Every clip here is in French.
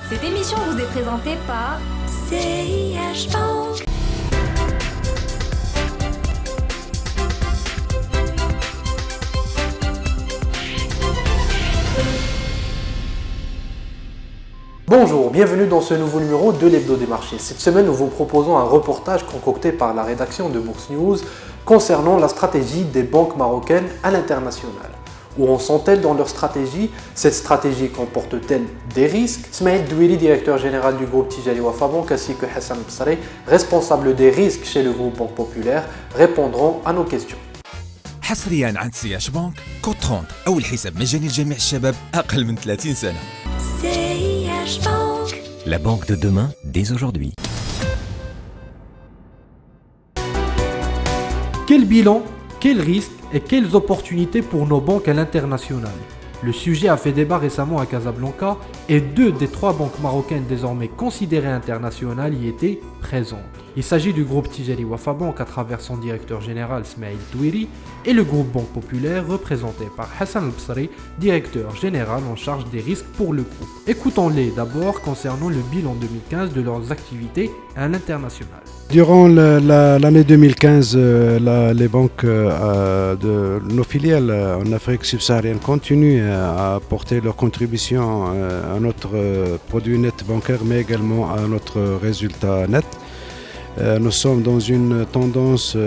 Cette émission vous est présentée par CIH Bank. Bonjour, bienvenue dans ce nouveau numéro de l'Hebdo des marchés. Cette semaine, nous vous proposons un reportage concocté par la rédaction de Bourse News concernant la stratégie des banques marocaines à l'international. Où en sont-elles dans leur stratégie? Cette stratégie comporte-t-elle des risques? Smaïl Douiri, directeur général du groupe Tijari Wafa Bank, ainsi que Hassan Bsari, responsable des risques chez le groupe Banque Populaire, répondront à nos questions. حصريا عند سياش بنك كود 30 أول حساب مجاني لجميع الشباب أقل من 30 سنة. CIH Bank. La banque de demain, dès aujourd'hui. Quel bilan, quels risques et quelles opportunités pour nos banques à l'international? Le sujet a fait débat récemment à Casablanca et 2 des 3 banques marocaines désormais considérées internationales y étaient présentes. Il s'agit du groupe Tijari Wafa Bank à travers son directeur général Smaïl Douiri et le groupe Banque Populaire représenté par Hassan Bsari, directeur général en charge des risques pour le groupe. Écoutons-les d'abord concernant le bilan 2015 de leurs activités à l'international. Durant l'année 2015, les banques de nos filiales en Afrique subsaharienne continuent à apporter leur contribution à notre produit net bancaire, mais également à notre résultat net. Nous sommes dans une tendance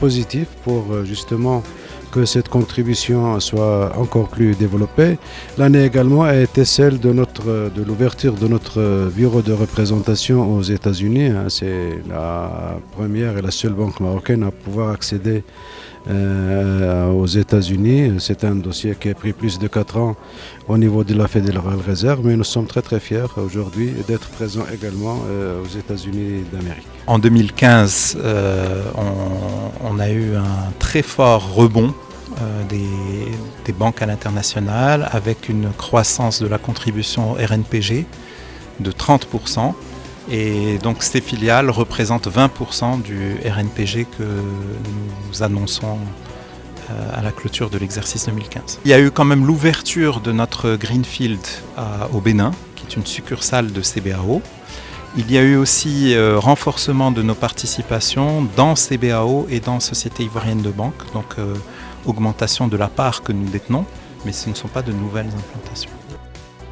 positive pour justement que cette contribution soit encore plus développée. L'année également a été celle de l'ouverture de notre bureau de représentation aux États-Unis. C'est la première et la seule banque marocaine à pouvoir accéder aux États-Unis. C'est un dossier qui a pris plus de 4 ans au niveau de la Federal Reserve, mais nous sommes très très fiers aujourd'hui d'être présents également aux États-Unis d'Amérique. En 2015, on a eu un très fort rebond des banques à l'international avec une croissance de la contribution RNPG de 30%. Et donc ces filiales représentent 20% du RNPG que nous annonçons à la clôture de l'exercice 2015. Il y a eu quand même l'ouverture de notre Greenfield au Bénin, qui est une succursale de CBAO. Il y a eu aussi renforcement de nos participations dans CBAO et dans Société Ivoirienne de Banque, donc augmentation de la part que nous détenons, mais ce ne sont pas de nouvelles implantations.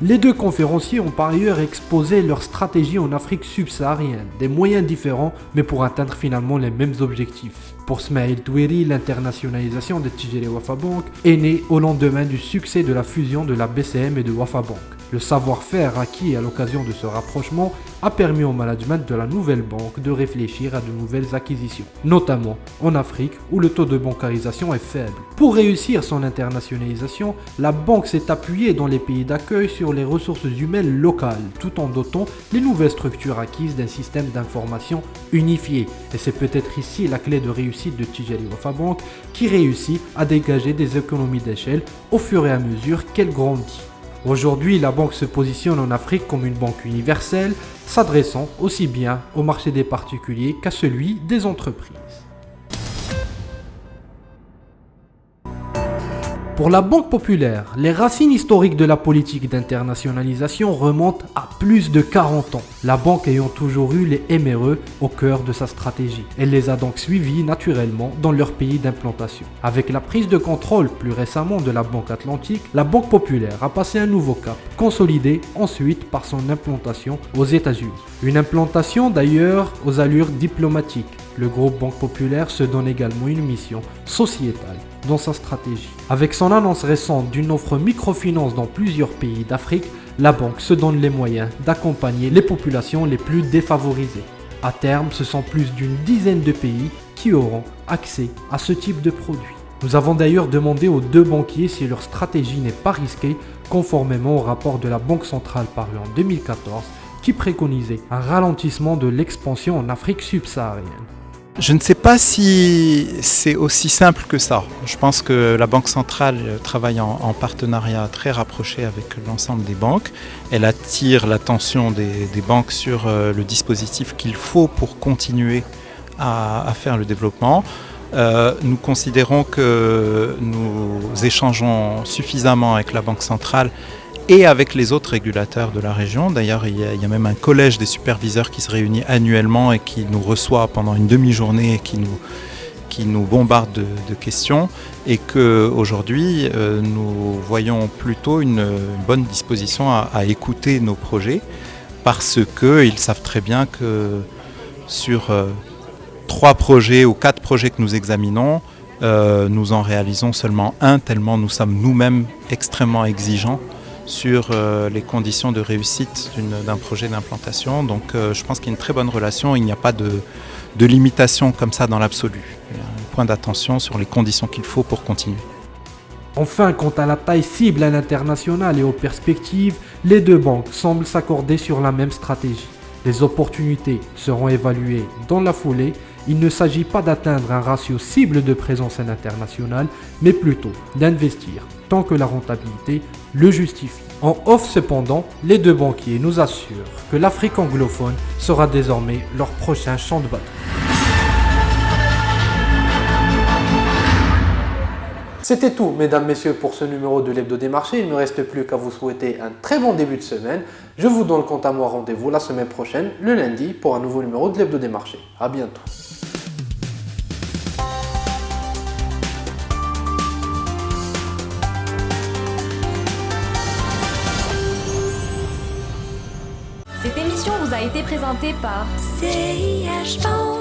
Les 2 conférenciers ont par ailleurs exposé leur stratégie en Afrique subsaharienne, des moyens différents mais pour atteindre finalement les mêmes objectifs. Pour Smaïl Douiri, l'internationalisation de Tijari Wafa Bank est née au lendemain du succès de la fusion de la BCM et de Wafa Bank. Le savoir-faire acquis à l'occasion de ce rapprochement a permis au management de la nouvelle banque de réfléchir à de nouvelles acquisitions, notamment en Afrique où le taux de bancarisation est faible. Pour réussir son internationalisation, la banque s'est appuyée dans les pays d'accueil sur les ressources humaines locales, tout en dotant les nouvelles structures acquises d'un système d'information unifié. Et c'est peut-être ici la clé de réussite de Tijari Wafa Bank qui réussit à dégager des économies d'échelle au fur et à mesure qu'elle grandit. Aujourd'hui, la banque se positionne en Afrique comme une banque universelle, s'adressant aussi bien au marché des particuliers qu'à celui des entreprises. Pour la Banque Populaire, les racines historiques de la politique d'internationalisation remontent à plus de 40 ans, la banque ayant toujours eu les MRE au cœur de sa stratégie. Elle les a donc suivis naturellement dans leur pays d'implantation. Avec la prise de contrôle plus récemment de la Banque Atlantique, la Banque Populaire a passé un nouveau cap, consolidé ensuite par son implantation aux États-Unis. Une implantation d'ailleurs aux allures diplomatiques. Le groupe Banque Populaire se donne également une mission sociétale dans sa stratégie. Avec son annonce récente d'une offre microfinance dans plusieurs pays d'Afrique, la banque se donne les moyens d'accompagner les populations les plus défavorisées. À terme, ce sont plus d'une dizaine de pays qui auront accès à ce type de produit. Nous avons d'ailleurs demandé aux 2 banquiers si leur stratégie n'est pas risquée, conformément au rapport de la Banque centrale paru en 2014 qui préconisait un ralentissement de l'expansion en Afrique subsaharienne. Je ne sais pas si c'est aussi simple que ça. Je pense que la Banque centrale travaille en partenariat très rapproché avec l'ensemble des banques. Elle attire l'attention des banques sur le dispositif qu'il faut pour continuer à faire le développement. Nous considérons que nous échangeons suffisamment avec la Banque centrale et avec les autres régulateurs de la région. D'ailleurs, il y a même un collège des superviseurs qui se réunit annuellement et qui nous reçoit pendant une demi-journée et qui nous bombarde de questions, et qu'aujourd'hui, nous voyons plutôt une bonne disposition à écouter nos projets, parce qu'ils savent très bien que sur 3 projets ou 4 projets que nous examinons, nous en réalisons seulement un, tellement nous sommes nous-mêmes extrêmement exigeants sur les conditions de réussite d'un projet d'implantation. Donc je pense qu'il y a une très bonne relation, il n'y a pas de limitation comme ça dans l'absolu. Il y a un point d'attention sur les conditions qu'il faut pour continuer. Enfin, quant à la taille cible à l'international et aux perspectives, les deux banques semblent s'accorder sur la même stratégie. Les opportunités seront évaluées dans la foulée. Il ne s'agit pas d'atteindre un ratio cible de présence à l'international, mais plutôt d'investir tant que la rentabilité le justifie. En off cependant, les deux banquiers nous assurent que l'Afrique anglophone sera désormais leur prochain champ de bataille. C'était tout, mesdames, messieurs, pour ce numéro de l'Hebdo des marchés. Il ne me reste plus qu'à vous souhaiter un très bon début de semaine. Je vous donne quant à moi rendez-vous la semaine prochaine, le lundi, pour un nouveau numéro de l'Hebdo des marchés. À bientôt. Cette émission vous a été présentée par CIH Bank.